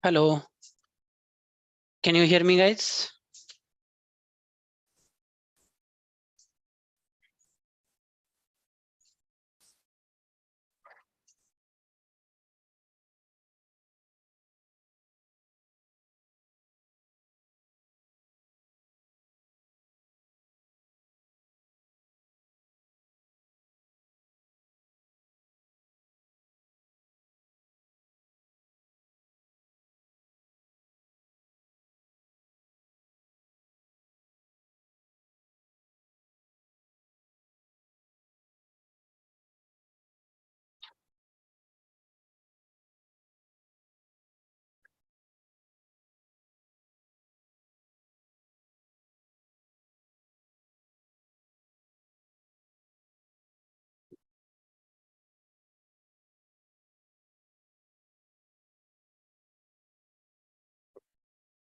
Hello. Can you hear me, guys?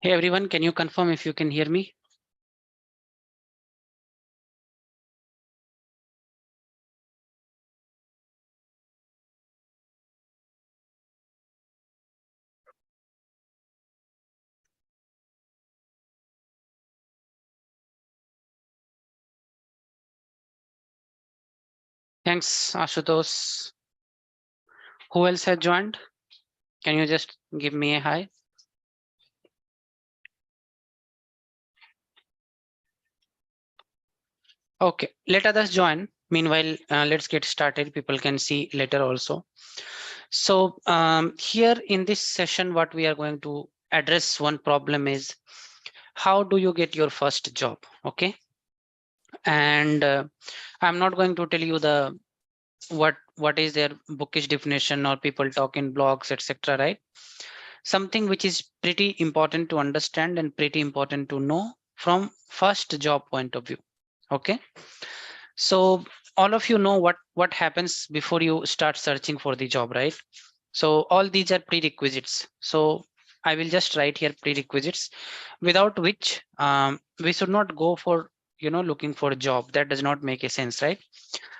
Hey, everyone, can you confirm if you can hear me? Thanks, Ashutosh. Who else has joined? Can you just give me a hi? Okay, let others join. Meanwhile, let's get started. People can see later also. So here in this session, what we are going to address one problem is how do you get your first job? Okay. And I'm not going to tell you the what is their bookish definition or people talk in blogs, etc. Right? Something which is pretty important to understand and pretty important to know from first job point of view. Okay, so all of you know what happens before you start searching for the job, right? So all these are prerequisites. So I will just write here prerequisites, without which we should not go for looking for a job. That does not make a sense, right?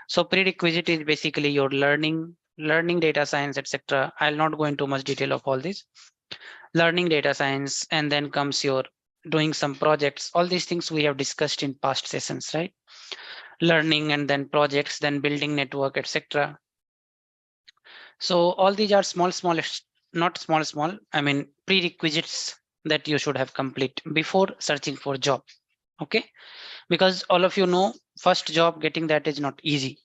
So prerequisite is basically your learning data science, etc. I'll not go into much detail of all this. Learning data science, and then comes your doing some projects. All these things we have discussed in past sessions, right? Learning and then projects, then building network, etc. So all these are not small, I mean prerequisites that you should have complete before searching for job. Okay, because all of you know first job getting that is not easy.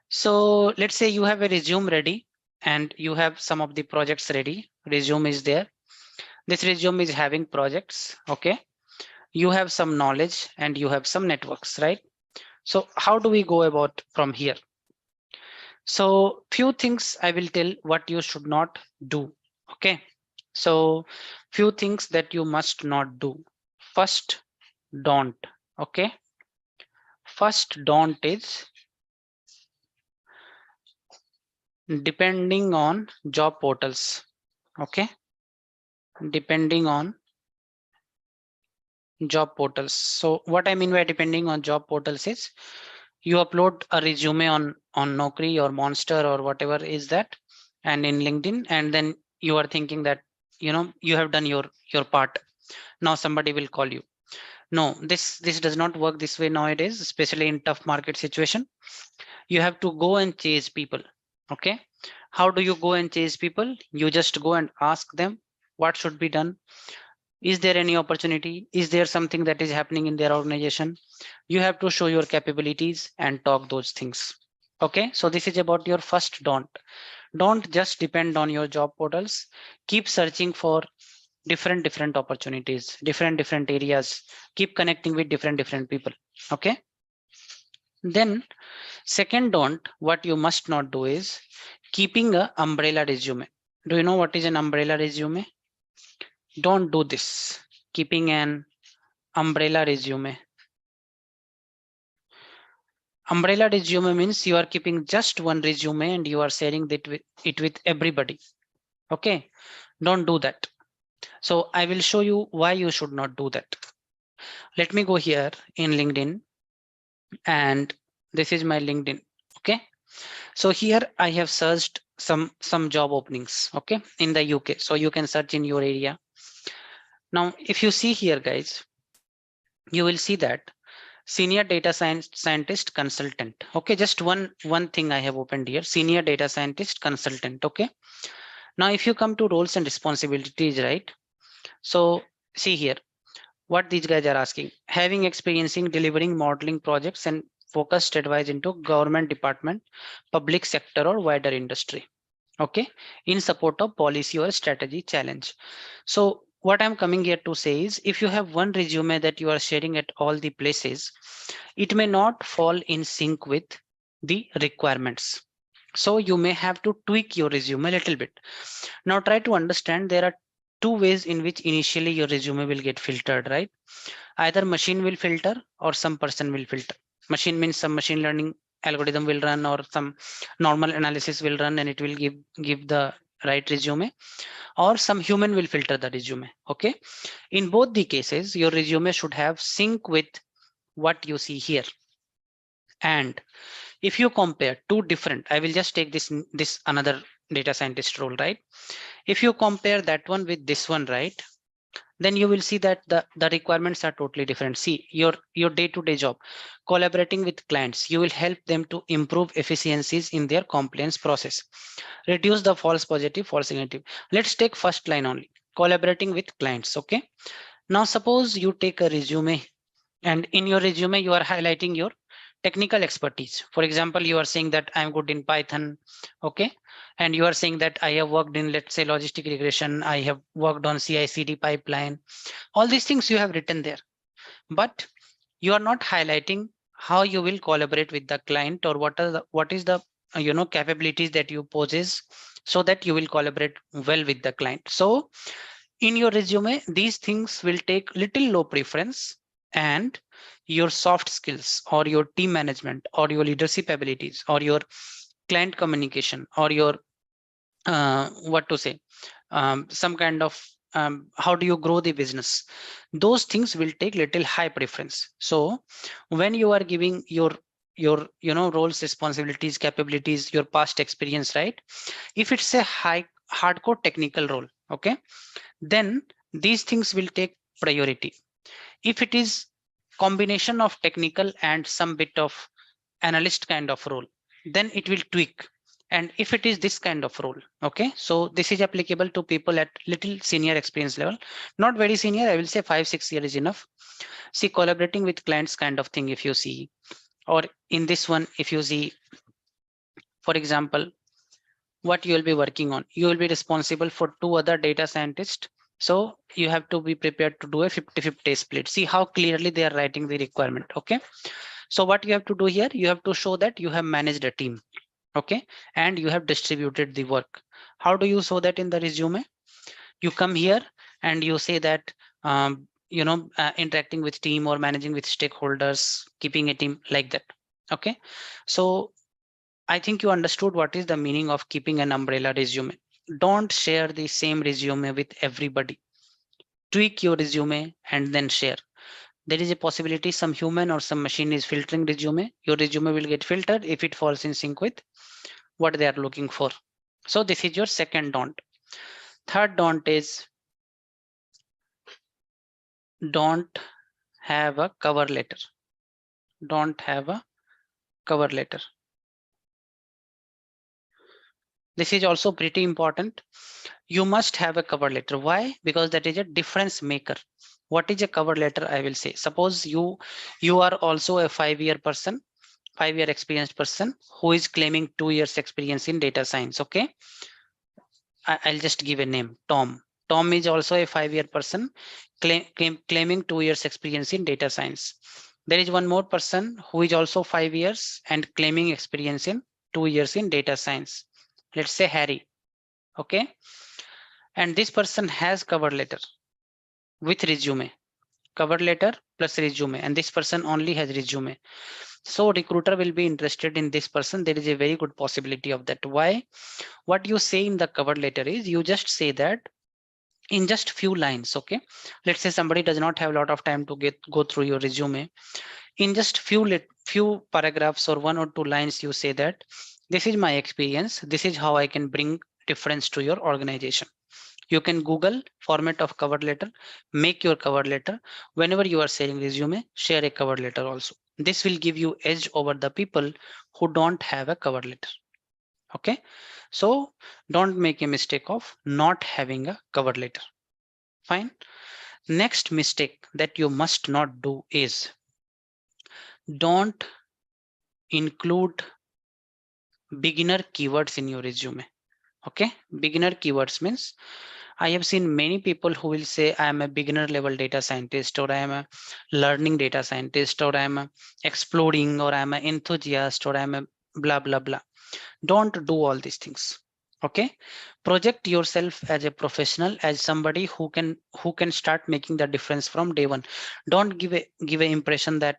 So let's say you have a resume ready and you have some of the projects ready. Resume is there. This resume is having projects. Okay, you have some knowledge and you have some networks, right? So how do we go about from here? So few things I will tell what you should not do. Okay, so few things that you must not do. First, don't. Okay, first don't is depending on job portals. Okay, depending on job portals. So what I mean by depending on job portals is you upload a resume on Naukri or Monster or whatever is that, and in LinkedIn, and then you are thinking that you have done your part. Now somebody will call you. No, this does not work this way nowadays, especially in tough market situation. You have to go and chase people. Okay, how do you go and chase people? You just go and ask them what should be done. Is there any opportunity? Is there something that is happening in their organization? You have to show your capabilities and talk those things. Okay, so this is about your first don't just depend on your job portals. Keep searching for different opportunities, different areas. Keep connecting with different people. Okay, then second don't, what you must not do is keeping a umbrella resume. Do you know what is an umbrella resume? Don't do this, keeping an umbrella resume. Umbrella resume means you are keeping just one resume and you are sharing it with everybody. Okay, don't do that. So I will show you why you should not do that. Let me go here in LinkedIn, and this is my LinkedIn. Okay, so here I have searched some job openings, okay, in the UK. So you can search in your area. Now, if you see here, guys, you will see that senior data scientist consultant. Okay, just one thing I have opened here, senior data scientist consultant. Okay, now if you come to roles and responsibilities, right? So see here, what these guys are asking: having experience in delivering modeling projects and focused advice into government department, public sector, or wider industry. Okay, in support of policy or strategy challenge. So what I'm coming here to say is, if you have one resume that you are sharing at all the places, it may not fall in sync with the requirements. So you may have to tweak your resume a little bit. Now try to understand, there are two ways in which initially your resume will get filtered, right? Either machine will filter or some person will filter. Machine means some machine learning algorithm will run, or some normal analysis will run, and it will give the right resume, or some human will filter the resume. Okay, in both the cases your resume should have sync with what you see here. And if you compare two different, I will just take this another data scientist role, right? If you compare that one with this one, right, then you will see that the requirements are totally different. See, your day-to-day job, collaborating with clients, you will help them to improve efficiencies in their compliance process, reduce the false positive, false negative. Let's take first line only, collaborating with clients. Okay, now suppose you take a resume, and in your resume you are highlighting your technical expertise. For example, you are saying that I'm good in Python. Okay, and you are saying that I have worked in, let's say, logistic regression, I have worked on CI/CD pipeline. All these things you have written there, but you are not highlighting how you will collaborate with the client, or what is the capabilities that you possess, so that you will collaborate well with the client. So in your resume, these things will take little low preference, and your soft skills, or your team management, or your leadership abilities, or your client communication, or your what to say, some kind of how do you grow the business, those things will take little high preference. So when you are giving your roles, responsibilities, capabilities, your past experience, right, if it's a high hardcore technical role, okay, then these things will take priority. If it is combination of technical and some bit of analyst kind of role, then it will tweak. And if it is this kind of role, okay, so this is applicable to people at little senior experience level, not very senior, I will say 5-6 years is enough. See, collaborating with clients kind of thing, if you see, or in this one, if you see, for example, what you will be working on, you will be responsible for 2 other data scientists. So you have to be prepared to do a 50-50 split. See how clearly they are writing the requirement. Okay, so what you have to do here, you have to show that you have managed a team, okay, and you have distributed the work. How do you show that in the resume? You come here and you say that interacting with team or managing with stakeholders, keeping a team, like that. Okay, so I think you understood what is the meaning of keeping an umbrella resume. Don't share the same resume with everybody. Tweak your resume and then share. There is a possibility some human or some machine is filtering resume. Your resume will get filtered if it falls in sync with what they are looking for. So this is your second don't. Third don't is don't have a cover letter. Don't have a cover letter. This is also pretty important. You must have a cover letter. Why? Because that is a difference maker. What is a cover letter? I will say, suppose you are also a 5-year person, 5-year experienced person who is claiming 2 years experience in data science. Okay, I'll just give a name, Tom. Tom is also a 5-year person claiming 2 years experience in data science. There is one more person who is also 5 years and claiming experience in 2 years in data science. Let's say Harry. Okay, and this person has cover letter with resume, cover letter plus resume, and this person only has resume. So recruiter will be interested in this person. There is a very good possibility of that. Why? What you say in the cover letter is, you just say that in just few lines. Okay, let's say somebody does not have a lot of time to go through your resume. In just few paragraphs or 1 or 2 lines, you say that This is my experience. This is how I can bring difference to your organization. You can Google format of cover letter, make your cover letter. Whenever you are sharing resume, share a cover letter also. This will give you edge over the people who don't have a cover letter. Okay, so don't make a mistake of not having a cover letter. Fine. Next mistake that you must not do is don't include beginner keywords in your resume. Okay, beginner keywords means I have seen many people who will say I am a beginner level data scientist, or I am a learning data scientist, or I am a exploring, or I am an enthusiast, or I am a blah blah blah. Don't do all these things. Okay, project yourself as a professional, as somebody who can start making the difference from day one. Don't give a impression that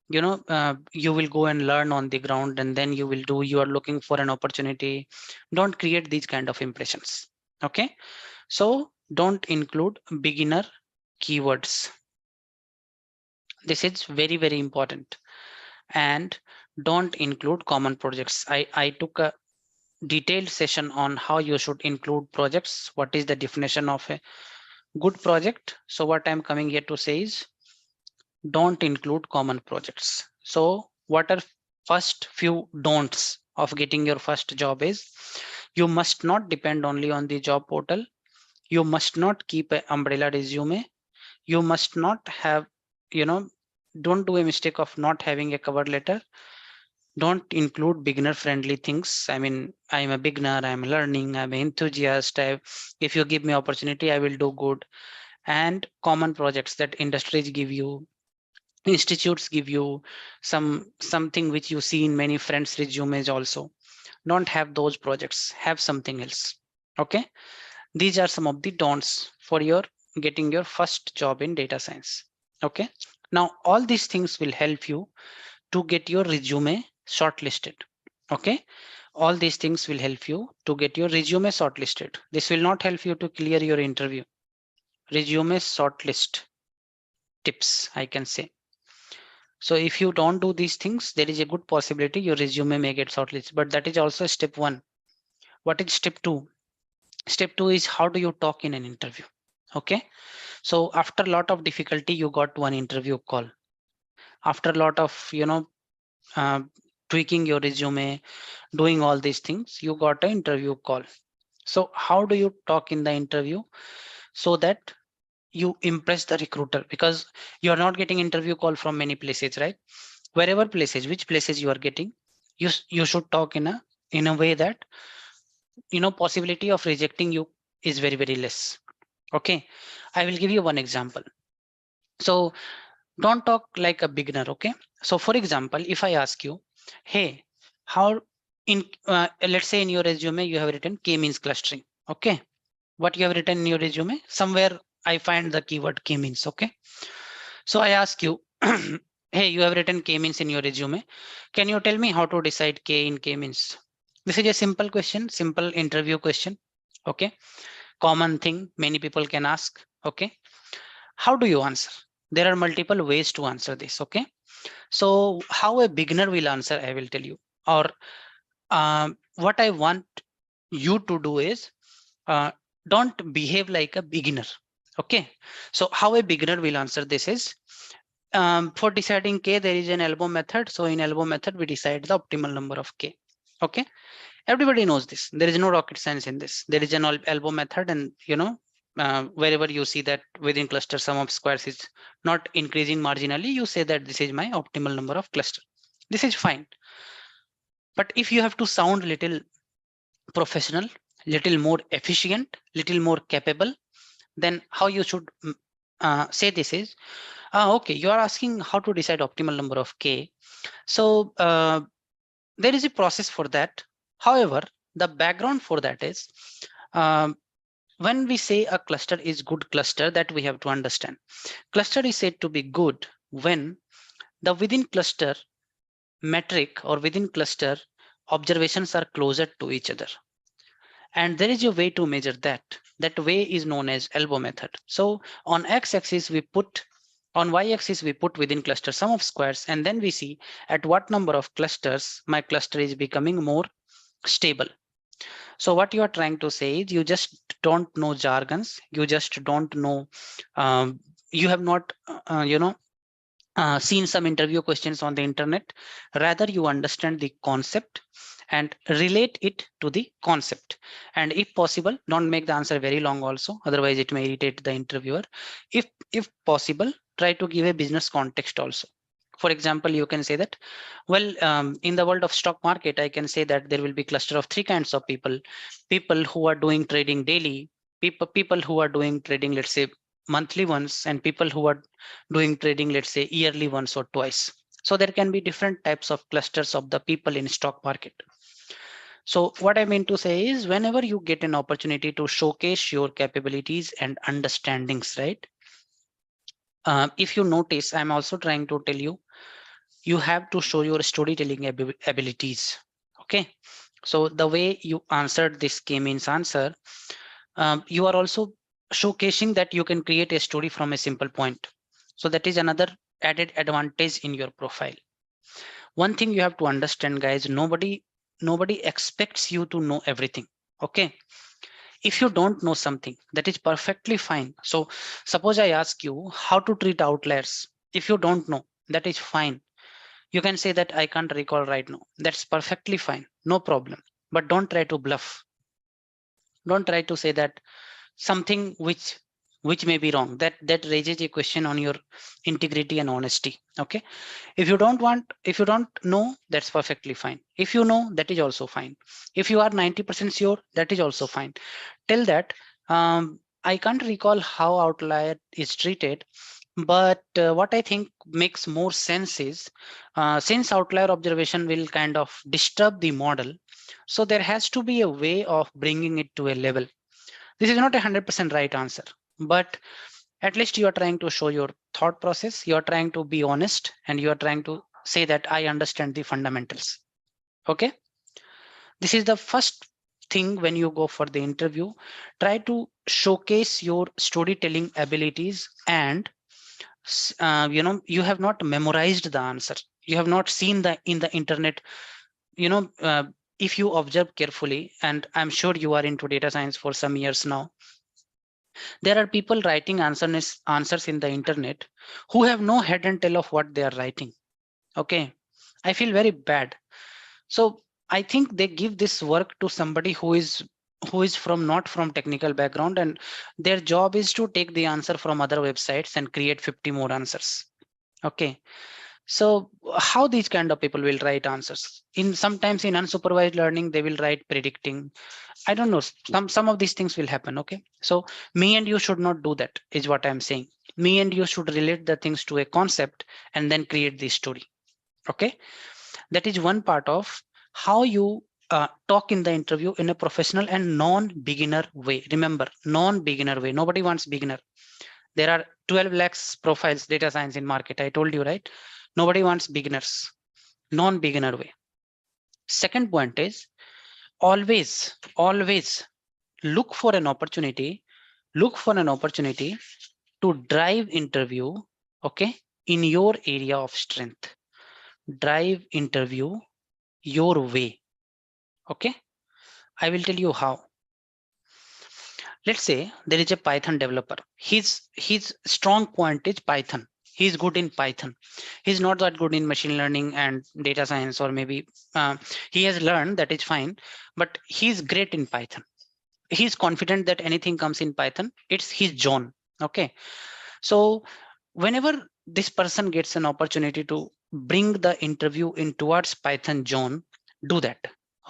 you will go and learn on the ground and then you are looking for an opportunity. Don't create these kind of impressions. Okay, so don't include beginner keywords. This is very, very important. And don't include common projects. I took a detailed session on how you should include projects. What is the definition of a good project? So what I'm coming here to say is don't include common projects. So what are first few don'ts of getting your first job is you must not depend only on the job portal. You must not keep an umbrella resume. You must not have, you know, don't do a mistake of not having a cover letter. Don't include beginner friendly things. I mean, I'm a beginner, I'm learning, I'm an enthusiast. If you give me opportunity, I will do good. And common projects that industries give you, institutes give you, something which you see in many friends' resumes also. Don't have those projects, have something else. Okay. These are some of the don'ts for your getting your first job in data science. Okay. Now, all these things will help you to get your resume shortlisted. Okay. All these things will help you to get your resume shortlisted. This will not help you to clear your interview. Resume shortlist tips, I can say. So if you don't do these things, there is a good possibility your resume may get shortlisted, but that is also step one. What is step two? Step two is how do you talk in an interview? Okay. So after a lot of difficulty, you got one interview call. After a lot of, uh, tweaking your resume, doing all these things, you got an interview call. So how do you talk in the interview so that you impress the recruiter? Because you are not getting interview call from many places, right? Wherever places, which places you are getting, you should talk in a way that possibility of rejecting you is very, very less. Okay, I will give you one example. So don't talk like a beginner. Okay, so for example, if I ask you, hey, how in let's say in your resume you have written k means clustering. Okay, what you have written in your resume, somewhere I find the keyword k means. Okay, so I ask you, hey, you have written k means in your resume, can you tell me how to decide k in k means? This is a simple question, simple interview question. Okay, common thing many people can ask. Okay, how do you answer? There are multiple ways to answer this. Okay, so how a beginner will answer, I will tell you. Or what I want you to do is don't behave like a beginner. Okay, so how a beginner will answer this is, for deciding k, there is an elbow method. So in elbow method, we decide the optimal number of k. Okay, everybody knows this. There is no rocket science in this. There is an elbow method, and wherever you see that within cluster sum of squares is not increasing marginally, you say that this is my optimal number of cluster. This is fine. But if you have to sound little professional, little more efficient, little more capable, then how you should say this is, okay, you are asking how to decide optimal number of k. So there is a process for that. However, the background for that is, um, when we say a cluster is good cluster, that we have to understand. Cluster is said to be good when the within cluster metric or within cluster observations are closer to each other. And there is a way to measure that. That way is known as elbow method. So on x-axis we put, on y-axis we put within cluster sum of squares, and then we see at what number of clusters my cluster is becoming more stable. So what you are trying to say is you just don't know jargons, you just don't know, you have not, seen some interview questions on the internet. Rather, you understand the concept and relate it to the concept. And if possible, don't make the answer very long also, otherwise it may irritate the interviewer. If possible, try to give a business context also. For example, you can say that, well, in the world of stock market, I can say that there will be cluster of three kinds of people: people who are doing trading daily, people who are doing trading, let's say, monthly ones, and people who are doing trading, let's say, yearly once or twice. So there can be different types of clusters of the people in stock market. So what I mean to say is, whenever you get an opportunity to showcase your capabilities and understandings, right? If you notice, I'm also trying to tell you, you have to show your storytelling abilities. Okay. So the way you answered this K-means answer, you are also showcasing that you can create a story from a simple point. So that is another added advantage in your profile. One thing you have to understand, guys, nobody expects you to know everything. Okay. If you don't know something, that is perfectly fine. So suppose I ask you how to treat outliers. If you don't know, that is fine. You can say that I can't recall right now. That's perfectly fine. No problem. But don't try to bluff. Don't try to say that something which may be wrong. That raises a question on your integrity and honesty. Okay. If you don't know, that's perfectly fine. If you know, that is also fine. If you are 90% sure, that is also fine. Tell that, I can't recall how outlier is treated, but what I think makes more sense is, since outlier observation will kind of disturb the model, so there has to be a way of bringing it to a level. This is not 100% right answer, but at least you are trying to show your thought process. You are trying to be honest, and you are trying to say that I understand the fundamentals. Okay. This is the first thing when you go for the interview. Try to showcase your storytelling abilities, and you have not memorized the answer. You have not seen the in the internet. You know, if you observe carefully, and I'm sure you are into data science for some years now, there are people writing answers in the internet who have no head and tail of what they are writing. Okay, I feel very bad. So I think they give this work to somebody who is from not from technical background, and their job is to take the answer from other websites and create 50 more answers. Okay, so how these kind of people will write answers? In sometimes in unsupervised learning, they will write predicting. I don't know. Some of these things will happen. Okay, so me and you should not do that, is what I'm saying. Me and you should relate the things to a concept and then create the story. Okay, that is one part of how you talk in the interview in a professional and non-beginner way. Remember, non-beginner way. Nobody wants beginner. There are 12 lakhs profiles data science in market. I told you, right? Nobody wants beginners. Non-beginner way. Second point is, always look for an opportunity. Look for an opportunity to drive interview. Okay, in your area of strength. Drive interview your way. Okay, I will tell you how. Let's say there is a Python developer. His strong point is Python. He's good in Python. He's not that good in machine learning and data science, or maybe he has learned, that is fine, but he's great in Python. He's confident that anything comes in Python, it's his zone. Okay, so whenever this person gets an opportunity to bring the interview in towards Python zone, do that.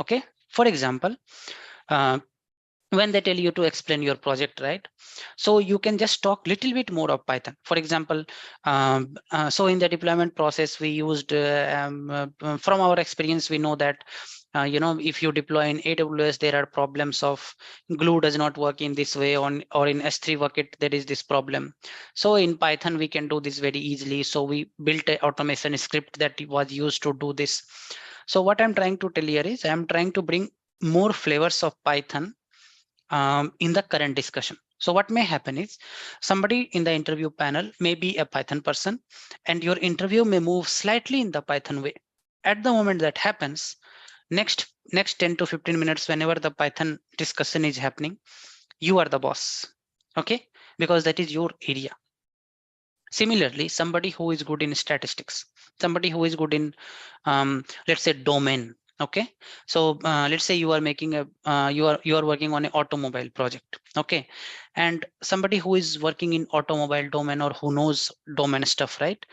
Okay, for example, uh, when they tell you to explain your project, right? So you can just talk little bit more of Python. For example, so in the deployment process, we used from our experience, we know that if you deploy in AWS, there are problems of glue does not work in this way on, or in S3 bucket there is this problem. So in Python we can do this very easily. So we built an automation script that was used to do this. So what I'm trying to tell here is, I'm trying to bring more flavors of Python in the current discussion. So what may happen is, somebody in the interview panel may be a Python person, and your interview may move slightly in the Python way. At the moment that happens, Next 10 to 15 minutes, whenever the Python discussion is happening, you are the boss, okay, because that is your area. Similarly, somebody who is good in statistics, somebody who is good in let's say domain, okay. So let's say you are making a you are working on an automobile project, okay, and somebody who is working in automobile domain or who knows domain stuff, right,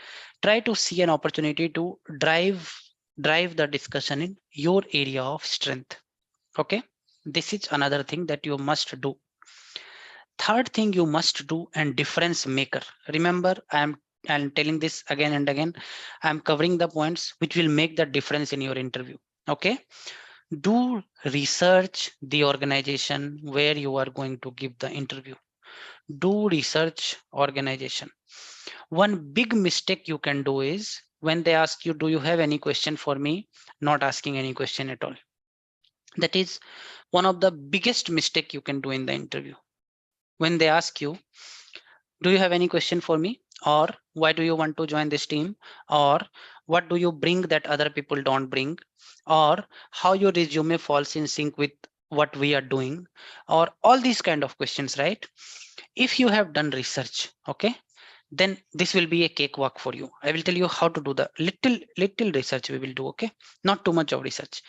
try to see an opportunity to drive the discussion in your area of strength, okay. This is another thing that you must do. Third thing you must do, and difference maker. Remember, I'm telling this again and again. I'm covering the points which will make the difference in your interview. Okay. Do research the organization where you are going to give the interview. Do research organization. One big mistake you can do is when they ask you, do you have any question for me? Not asking any question at all. That is one of the biggest mistake you can do in the interview. When they ask you, do you have any question for me, or why do you want to join this team, or what do you bring that other people don't bring, or how your resume falls in sync with what we are doing, or all these kind of questions, right? If you have done research, okay, then this will be a cakewalk for you. I will tell you how to do the little research we will do, okay, not too much of research.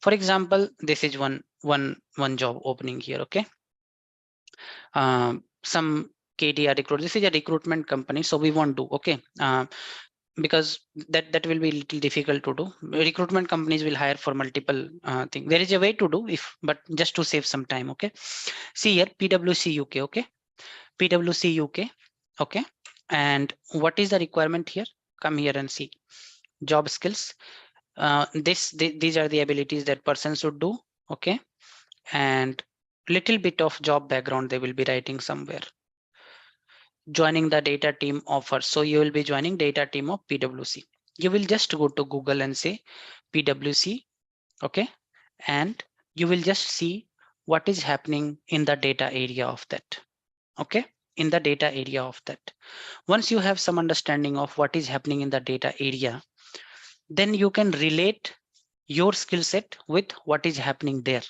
For example, this is one job opening here, okay. Some KDR recruit. This is a recruitment company, so we won't do, okay, because that will be a little difficult to do. Recruitment companies will hire for multiple things. There is a way to do, if but just to save some time, okay. See here, PwC UK, okay, PwC UK, okay, and what is the requirement here? Come here and see job skills. These are the abilities that person should do, okay, and little bit of job background they will be writing somewhere. Joining the data team offer. So you will be joining data team of PwC. You will just go to Google and say PwC, okay, and you will just see what is happening in the data area of that, okay, in the data area of that. Once you have some understanding of what is happening in the data area, then you can relate your skill set with what is happening there.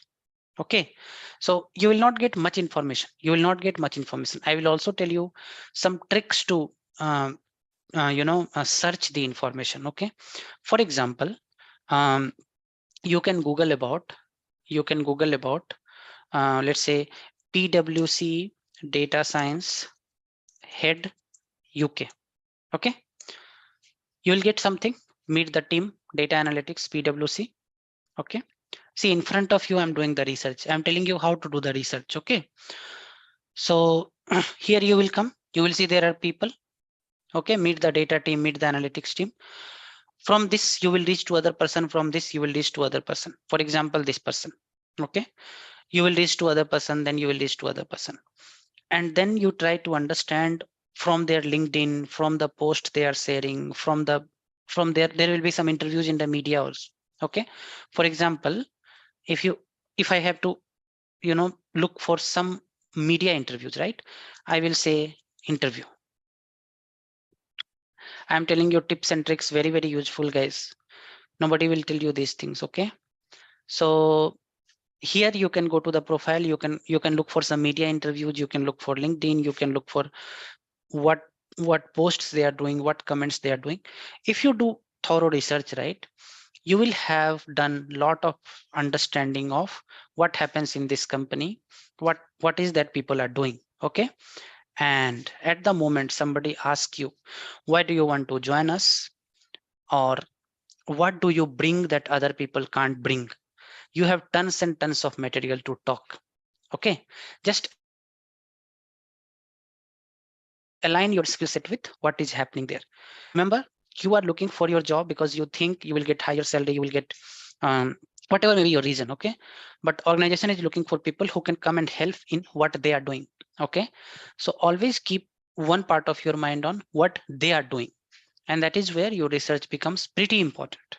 Okay, so you will not get much information. You will not get much information. I will also tell you some tricks to search the information. Okay, for example, you can Google about let's say PwC data science head UK. Okay, you will get something. Meet the team, data analytics, PwC. Okay. See, in front of you, I'm doing the research. I'm telling you how to do the research. Okay. So here you will come. You will see there are people. Okay. Meet the data team, meet the analytics team. From this, you will reach to other person. From this, you will reach to other person. For example, this person. Okay. You will reach to other person. Then you will reach to other person. And then you try to understand from their LinkedIn, from the post they are sharing, from there will be some interviews in the media also. Okay. For example, if I have to look for some media interviews, right, I will say interview. I'm telling you tips and tricks, very useful, guys. Nobody will tell you these things. Okay, so here you can go to the profile. You can look for some media interviews. You can look for LinkedIn. You can look for what posts they are doing, what comments they are doing. If you do thorough research, right, you will have done lot of understanding of what happens in this company, what is that people are doing. Okay, and at the moment somebody asks you, why do you want to join us, or what do you bring that other people can't bring, you have tons and tons of material to talk. Okay, just align your skill set with what is happening there. Remember, you are looking for your job because you think you will get higher salary, you will get whatever may be your reason. Okay, but organization is looking for people who can come and help in what they are doing. Okay, so always keep one part of your mind on what they are doing, and that is where your research becomes pretty important,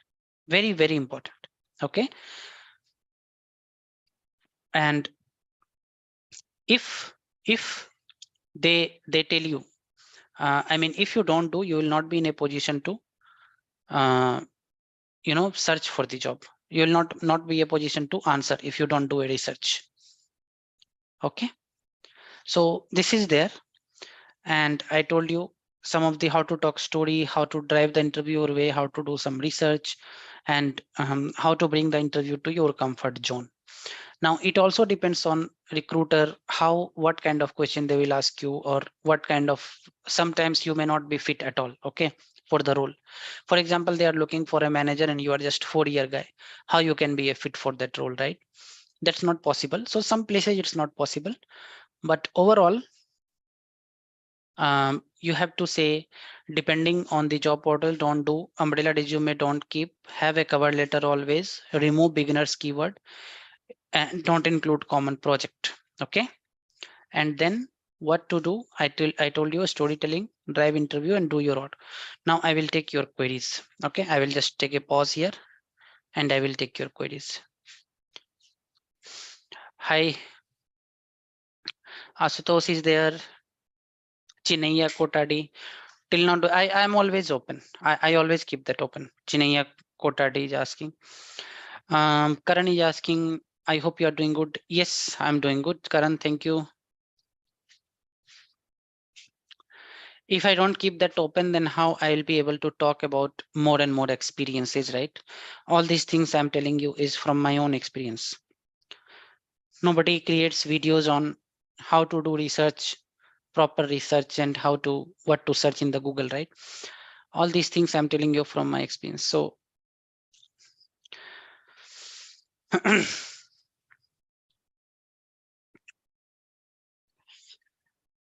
very important. Okay, and if they tell you, I mean, if you don't do, you will not be in a position to search for the job. You will not be a position to answer if you don't do a research. Okay, so this is there, and I told you some of the how to talk story, how to drive the interview your way, how to do some research, and how to bring the interview to your comfort zone. Now it also depends on recruiter, how what kind of question they will ask you, or what kind of, sometimes you may not be fit at all, okay, for the role. For example, they are looking for a manager and you are just 4-year guy. How you can be a fit for that role, right? That's not possible. So some places it's not possible, but overall, you have to say, depending on the job portal, don't do umbrella resume, don't keep, have a cover letter always, remove beginners keyword, and don't include common project. Okay, and then what to do, I told you storytelling, drive interview, and do your order. Now I will take your queries. Okay, I will just take a pause here and I will take your queries. Hi, Asutosh is there, Chinaya Kotadi. Till now, I am always open. I always keep that open. Chinaya Kotadi is asking. Karan is asking, I hope you are doing good. Yes, I'm doing good. Karan, thank you. If I don't keep that open, then how I'll be able to talk about more and more experiences, right? All these things I'm telling you is from my own experience. Nobody creates videos on how to do research, proper research, and how to what to search in the Google, right? All these things I'm telling you from my experience. So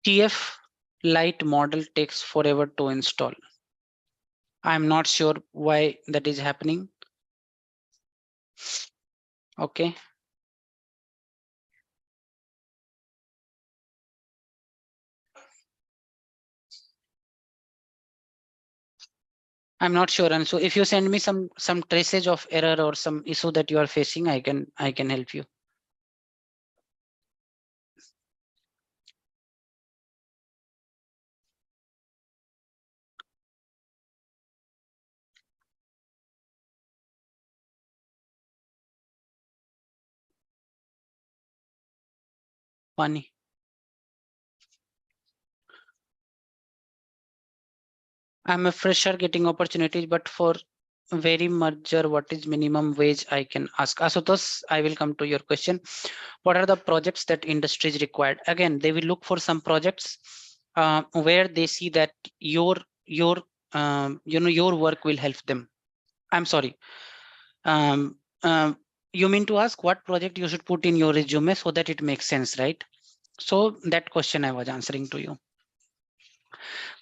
TF Lite model takes forever to install. I'm not sure why that is happening. Okay. I'm not sure. And so if you send me some traces of error or some issue that you are facing, I can help you. Funny. I'm a fresher getting opportunities, but for very merger, what is minimum wage I can ask? Asutosh, I will come to your question. What are the projects that industries required? Again, they will look for some projects where they see that your your work will help them. I'm sorry. Um, you mean to ask what project you should put in your resume so that it makes sense, right? So that question I was answering to you.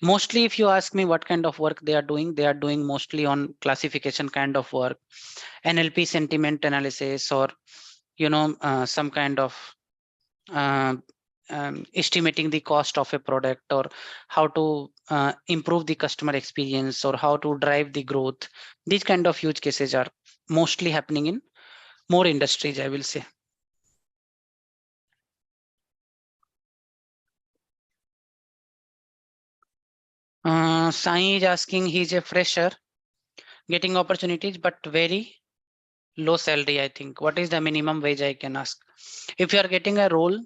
Mostly, if you ask me what kind of work they are doing mostly on classification kind of work, NLP sentiment analysis, or some kind of uh, estimating the cost of a product, or how to improve the customer experience, or how to drive the growth. These kind of use cases are mostly happening in more industries, I will say. Sai is asking, he's a fresher getting opportunities, but very low salary, I think. What is the minimum wage I can ask? If you are getting a role,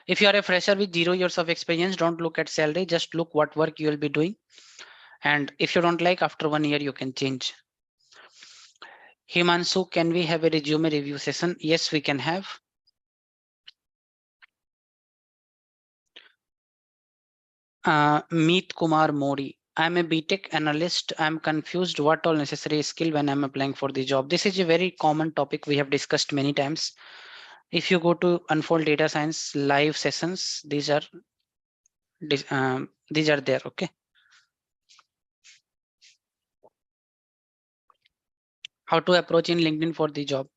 if you are a fresher with 0 years of experience, don't look at salary, just look what work you will be doing. And if you don't like, after 1 year, you can change. Himansu, can we have a resume review session? Yes, we can have. Meet Kumar Modi. I'm a BTech analyst. I'm confused what all necessary skill when I'm applying for the job. This is a very common topic we have discussed many times. If you go to Unfold Data Science live sessions, these are there. Okay. How to approach in LinkedIn for the job?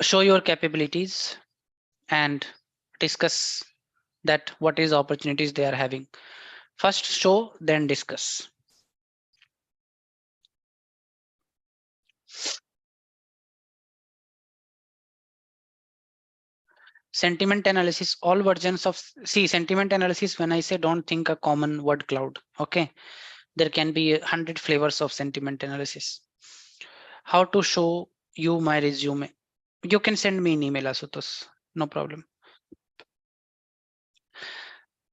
Show your capabilities and discuss that what is opportunities they are having. First show, then discuss. Sentiment analysis, all versions of, see, sentiment analysis, when I say, don't think a common word cloud. Okay. There can be 100 flavors of sentiment analysis. How to show you my resume? You can send me an email, Asutosh. No problem.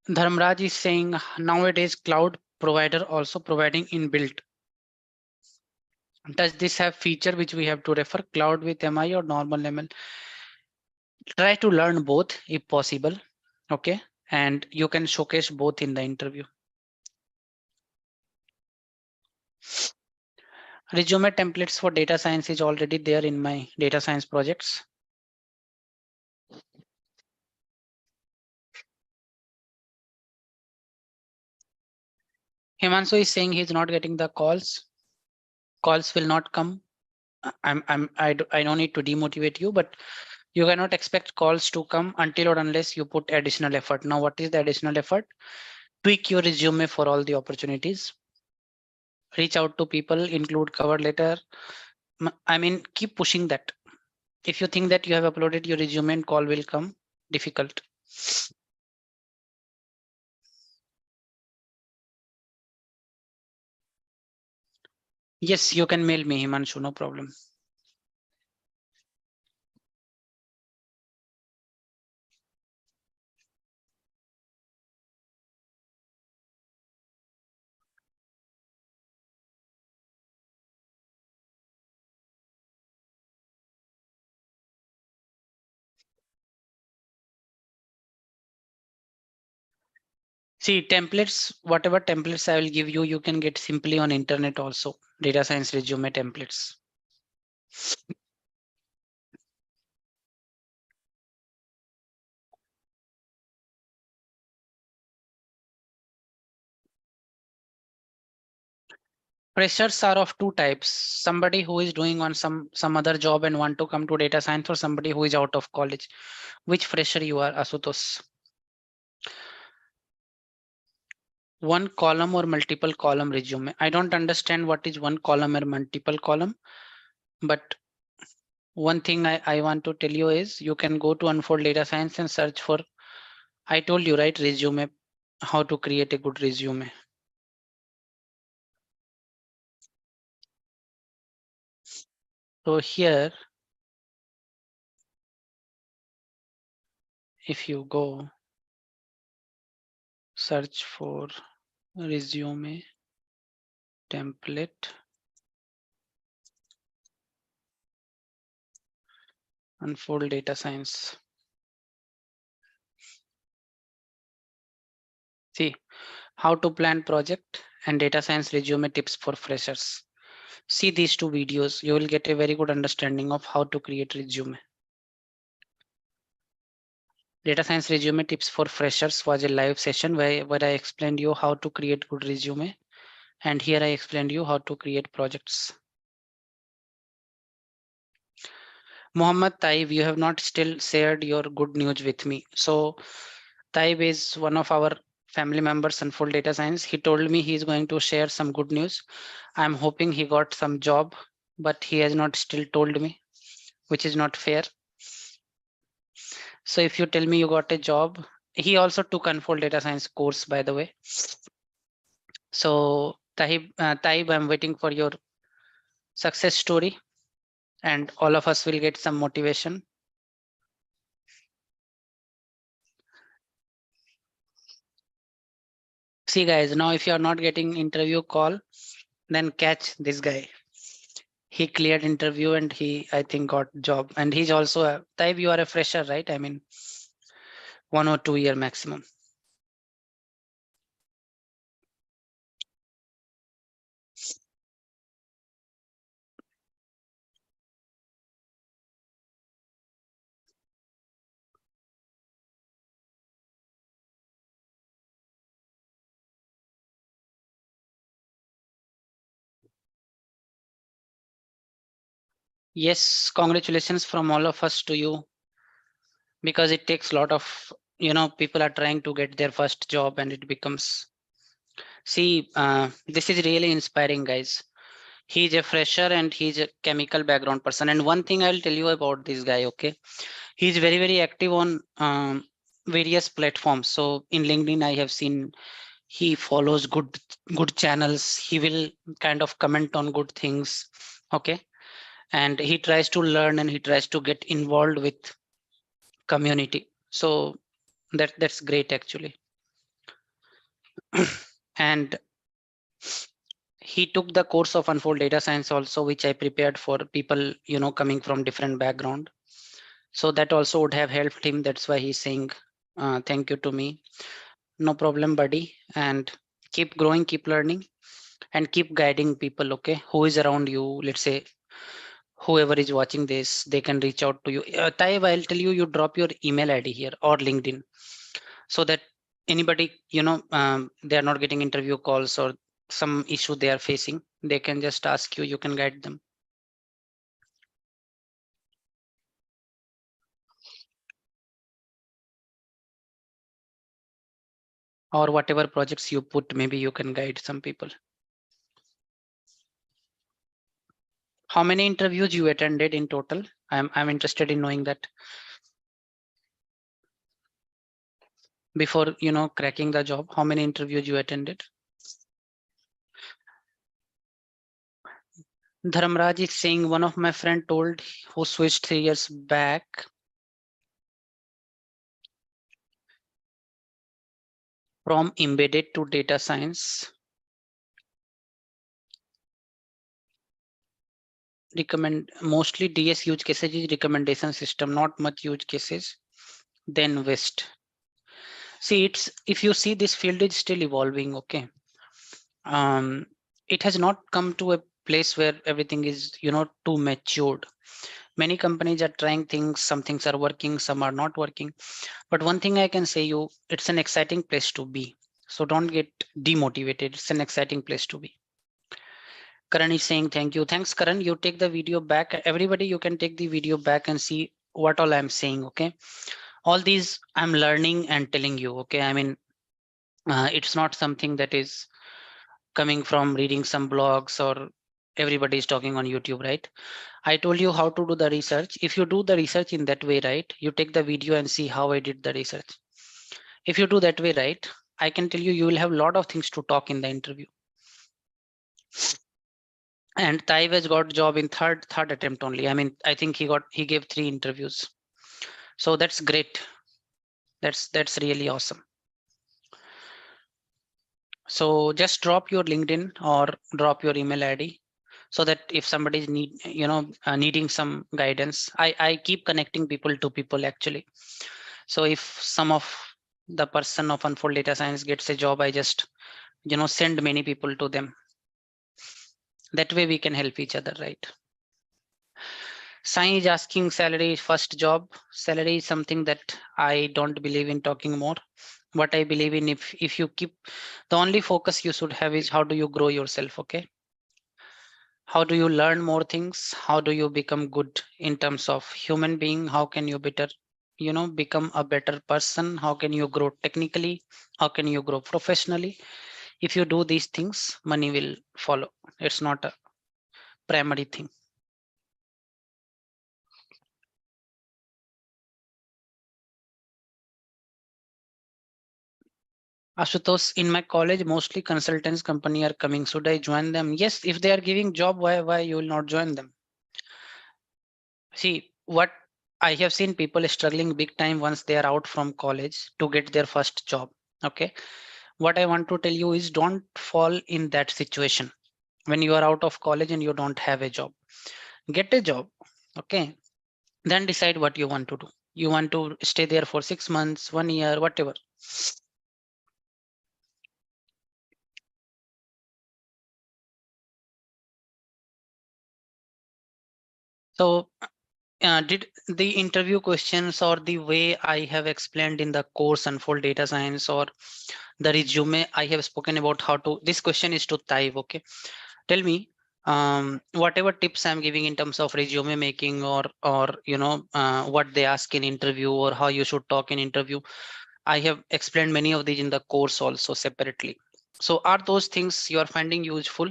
Dharmraj is saying nowadays cloud provider also providing inbuilt. Does this have feature which we have to refer, cloud with MI or normal ML? Try to learn both if possible. Okay. And you can showcase both in the interview. Resume templates for data science is already there in my data science projects. Himanshu is saying he's not getting the calls. Calls will not come. I don't need to demotivate you, but you cannot expect calls to come until or unless you put additional effort. Now, what is the additional effort? Tweak your resume for all the opportunities. Reach out to people, include cover letter. I mean, keep pushing that. If you think that you have uploaded your resume and call will come, difficult. Yes, you can mail me, Himanshu, no problem. See, templates, whatever templates I will give you, you can get simply on internet also. Data science resume templates. Freshers are of two types. Somebody who is doing on some other job and want to come to data science, or somebody who is out of college. Which fresher you are, Asutosh? One column or multiple column resume. I don't understand what is one column or multiple column, but one thing I want to tell you is you can go to Unfold Data Science and search for, I told you, right, resume, how to create a good resume. So here, if you go search for resume template, Unfold Data Science. See, how to plan project and data science resume tips for freshers. See these two videos, you will get a very good understanding of how to create resume. Data science resume tips for freshers was a live session where I explained you how to create good resume. And here I explained you how to create projects. Mohammed Taib, you have not still shared your good news with me. So Taib is one of our family members in full data science. He told me he's going to share some good news. I'm hoping he got some job, but he has not still told me, which is not fair. So if you tell me you got a job, he also took Unfold Data Science course, by the way. So Taib, I'm waiting for your success story, and all of us will get some motivation. See guys, now if you are not getting interview call, then catch this guy. He cleared interview and he, I think, got job. And he's also a Taib, you are a fresher, right? I mean, 1 or 2 year maximum. Yes, congratulations from all of us to you, because it takes a lot of, people are trying to get their first job and it becomes, see, this is really inspiring, guys. He's a fresher and he's a chemical background person. And one thing I'll tell you about this guy, okay? He's very active on various platforms. So in LinkedIn, I have seen he follows good channels, he will kind of comment on good things. Okay, and he tries to learn and he tries to get involved with community. So that's great actually. And he took the course of Unfold Data Science also, which I prepared for people, coming from different background. So that also would have helped him. That's why he's saying thank you to me. No problem, buddy. And keep growing, keep learning, and keep guiding people. Okay, who is around you? Let's say whoever is watching this, they can reach out to you. Taib, I'll tell you, you drop your email ID here or LinkedIn, so that anybody, they are not getting interview calls or some issue they are facing, they can just ask you, you can guide them. Or whatever projects you put, maybe you can guide some people. How many interviews you attended in total? I'm interested in knowing that. Before, cracking the job, how many interviews you attended? Dharmraj is saying, one of my friend told who switched 3 years back from embedded to data science. Recommend mostly DS use cases is recommendation system, not much use cases. Then West. See, if you see, this field is still evolving. Okay. It has not come to a place where everything is, too matured. Many companies are trying things, some things are working, some are not working. But one thing I can say you, it's an exciting place to be. So don't get demotivated. It's an exciting place to be. Karan is saying thank you. Thanks, Karan. You take the video back. Everybody, you can take the video back and see what all I'm saying. Okay. All these I'm learning and telling you. Okay. I mean, it's not something that is coming from reading some blogs or everybody is talking on YouTube, right? I told you how to do the research. If you do the research in that way, right, you take the video and see how I did the research. If you do that way, right, I can tell you, you will have a lot of things to talk in the interview. And Taiv has got job in third attempt only. I mean, I think he gave 3 interviews. So that's great. That's really awesome. So just drop your LinkedIn or drop your email ID, so that if somebody is needing some guidance, I keep connecting people to people actually. So if some of the person of Unfold Data Science gets a job, I just send many people to them. That way we can help each other, right? Sai is asking salary first job. Salary is something that I don't believe in talking more. What I believe in, if you keep, the only focus you should have is how do you grow yourself. Okay, how do you learn more things, how do you become good in terms of human being, how can you better become a better person, how can you grow technically, how can you grow professionally. If you do these things, money will follow. It's not a primary thing. Ashutosh, in my college, mostly consultants company are coming. Should I join them? Yes, if they are giving job, why you will not join them? See, what I have seen, people struggling big time once they are out from college to get their first job. Okay. What I want to tell you is, don't fall in that situation. When you are out of college and you don't have a job, get a job. Okay. Then decide what you want to do. You want to stay there for 6 months, 1 year, whatever. So did the interview questions or the way I have explained in the course Unfold Data Science, or the resume I have spoken about how to, this question is to Taiv. Okay. Tell me, whatever tips I'm giving in terms of resume making, or what they ask in interview, or how you should talk in interview, I have explained many of these in the course also separately. So are those things you are finding useful?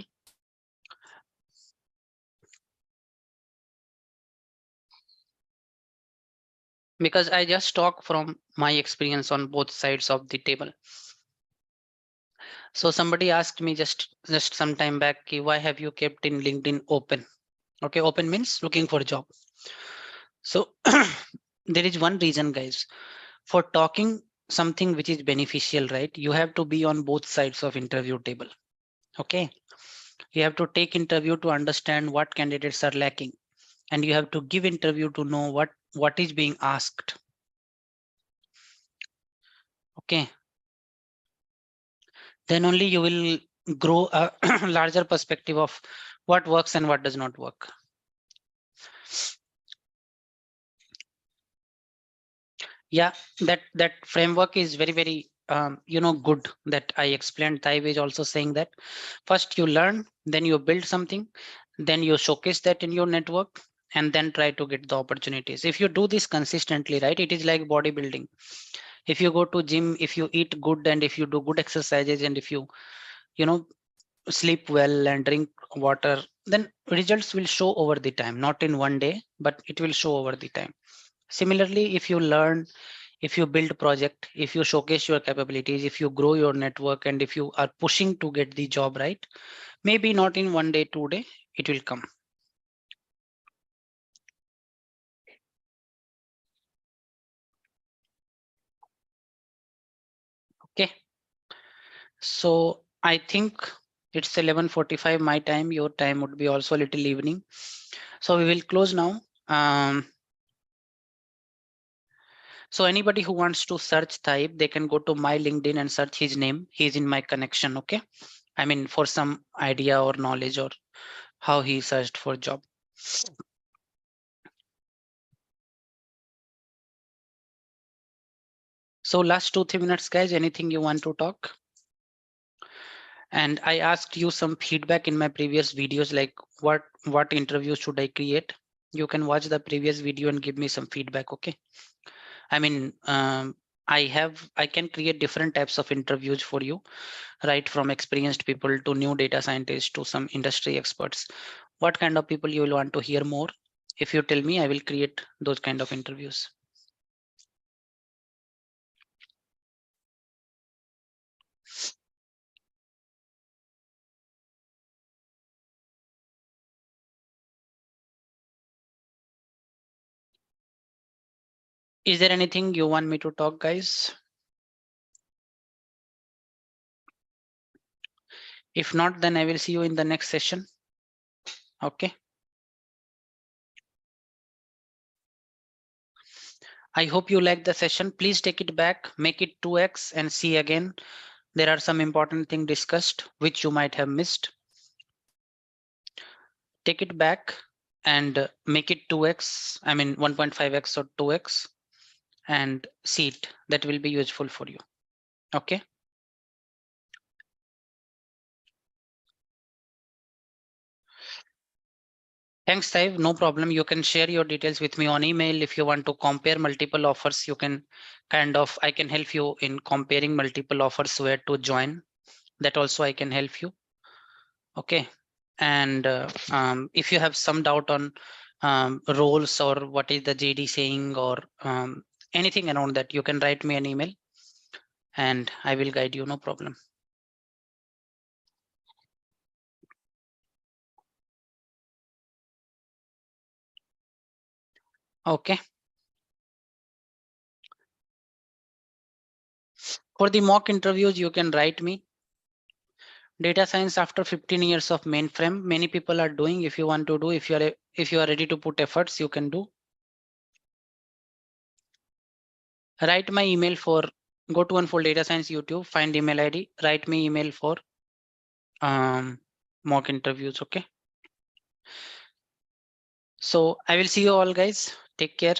Because I just talk from my experience on both sides of the table. So somebody asked me just some time back, why have you kept in LinkedIn open? Okay, open means looking for a job. So there is one reason, guys, for talking something which is beneficial, right? You have to be on both sides of interview table. Okay, you have to take interview to understand what candidates are lacking, and you have to give interview to know what is being asked. Okay, then only you will grow a larger perspective of what works and what does not work. Yeah, that framework is very good that I explained. Taiv is also saying that first you learn, then you build something, then you showcase that in your network, and then try to get the opportunities. If you do this consistently, right, it is like bodybuilding. If you go to gym, if you eat good, and if you do good exercises, and if you know sleep well and drink water, then results will show over the time, not in one day, but it will show over the time. Similarly, if you learn, if you build project, if you showcase your capabilities, if you grow your network, and if you are pushing to get the job, right, maybe not in one day, 2 day, it will come. Okay, so I think it's 11:45 my time. Your time would be also a little evening, so we will close now. So anybody who wants to search type, they can go to my LinkedIn and search his name. He's in my connection. Okay, I mean, for some idea or knowledge or how he searched for job. So last 2-3 minutes, guys, anything you want to talk? And I asked you some feedback in my previous videos, like what interview should I create? You can watch the previous video and give me some feedback. Okay, I mean, I can create different types of interviews for you, right, from experienced people to new data scientists to some industry experts. What kind of people you will want to hear more? If you tell me, I will create those kind of interviews. Is there anything you want me to talk, guys? If not, then I will see you in the next session. Okay. I hope you liked the session. Please take it back, make it 2x and see again. There are some important things discussed which you might have missed. Take it back and make it 2x, I mean 1.5x or 2x, and see it. That will be useful for you. Okay. Thanks, Taiv. No problem. You can share your details with me on email. If you want to compare multiple offers, you can I can help you in comparing multiple offers where to join. That also I can help you. Okay. And if you have some doubt on roles or what is the JD saying or anything around that, you can write me an email and I will guide you. No problem. Okay. For the mock interviews, you can write me. Data science after 15 years of mainframe, many people are doing. If you want to do, if you are ready to put efforts, you can do. Write my email for, go to Unfold Data Science YouTube, find email ID, write me email for mock interviews. Okay. So I will see you all, guys. Take care.